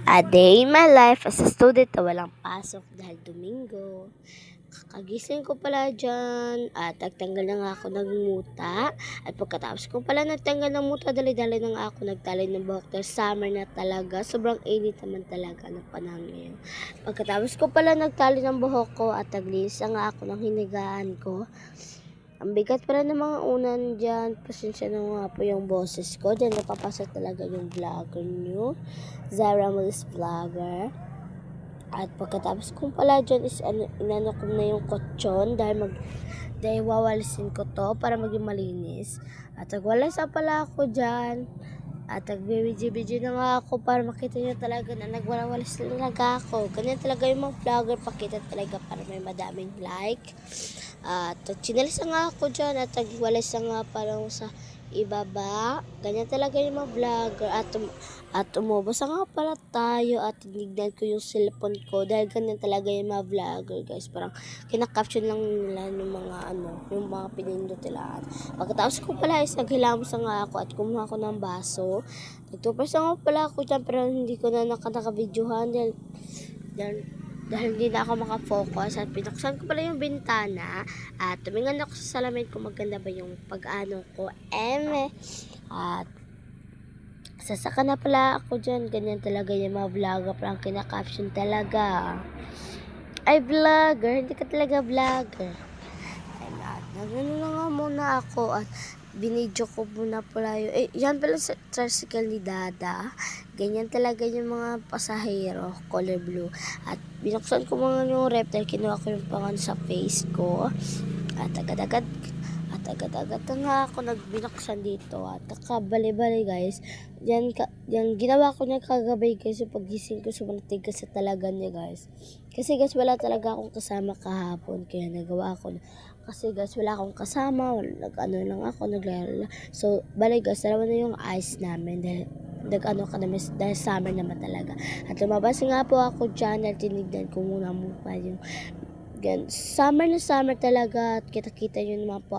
A day in my life as a student na walang pasok dahil Domingo. Kakagising ko pala dyan at nagtanggal na nga ako ng muta. At pagkatapos ko pala nagtanggal ng muta, dali-dali na nga ako nagtalay ng buhok dahil summer na talaga. Sobrang init naman talaga ng panahon ngayon. Pagkatapos ko pala nagtalay ng buhok ko at naglinis na nga ako ng hinigaan ko. Ang bigat pala ng mga unan dyan. Pasensya na nga po yung boses ko. Dahil napapasok talaga yung vlogger nyo. Zara Mulis Vlogger. At pagkatapos kong pala dyan is inano ko na yung kutsyon. Dahil wawalisin ko to para maging malinis. At nagwalis pala ako dyan. At nagbibidyo-bidyo na nga ako para makita nyo talaga na nagwawalis talaga ako. Ganyan talaga yung mga vlogger. Pakita talaga para may madaming like. At chinalis nga ako dyan at nagwalis nga parang sa ibaba. Ganyan talaga yung mga vlogger. At umubos nga pala tayo at tinignan ko yung cellphone ko dahil ganyan talaga yung mga vlogger, guys. Parang kinakaption lang nila yung mga yung mga pinindutilaan. Pagkatapos ko pala is naghilamos nga ako at kumuha ko ng baso. Nagtupers nga pala ako dyan pero hindi ko na nakabidyohan dahil hindi na ako makafocus at pinuksan ko pala yung bintana at tumingin ako sa salamin kung maganda ba yung pag-ano ko. At sasaka na pala ako dyan. Ganyan talaga yung mga vlogger. Parang kinakaption talaga. Ay, vlogger. Hindi ka talaga vlogger. At nagano na nga muna ako at binidyo ko muna pala yung yan pala sa tricycle ni Dada. Ganyan talaga yung mga pasahero, color blue. At binuksan ko mga yung rep dahil kinuha ko yung pangan sa face ko. At agad-agad na nga ako nagbinuksan dito at nakabali-bali, guys. Yan ginawa ko niya kagabi, guys, yung pagising ko sobrang tigas sa talaga niya, guys. Kasi, guys, wala talaga akong kasama kahapon kaya nagawa ko na. Kasi, guys, wala akong kasama, nag-ano lang ako, naglaro. So, bali, guys, dalawa na yung ice namin dahil summer naman talaga. At lumabas nga po ako dyan at tinignan ko muna pa yung summer na summer talaga at kita-kita yun naman po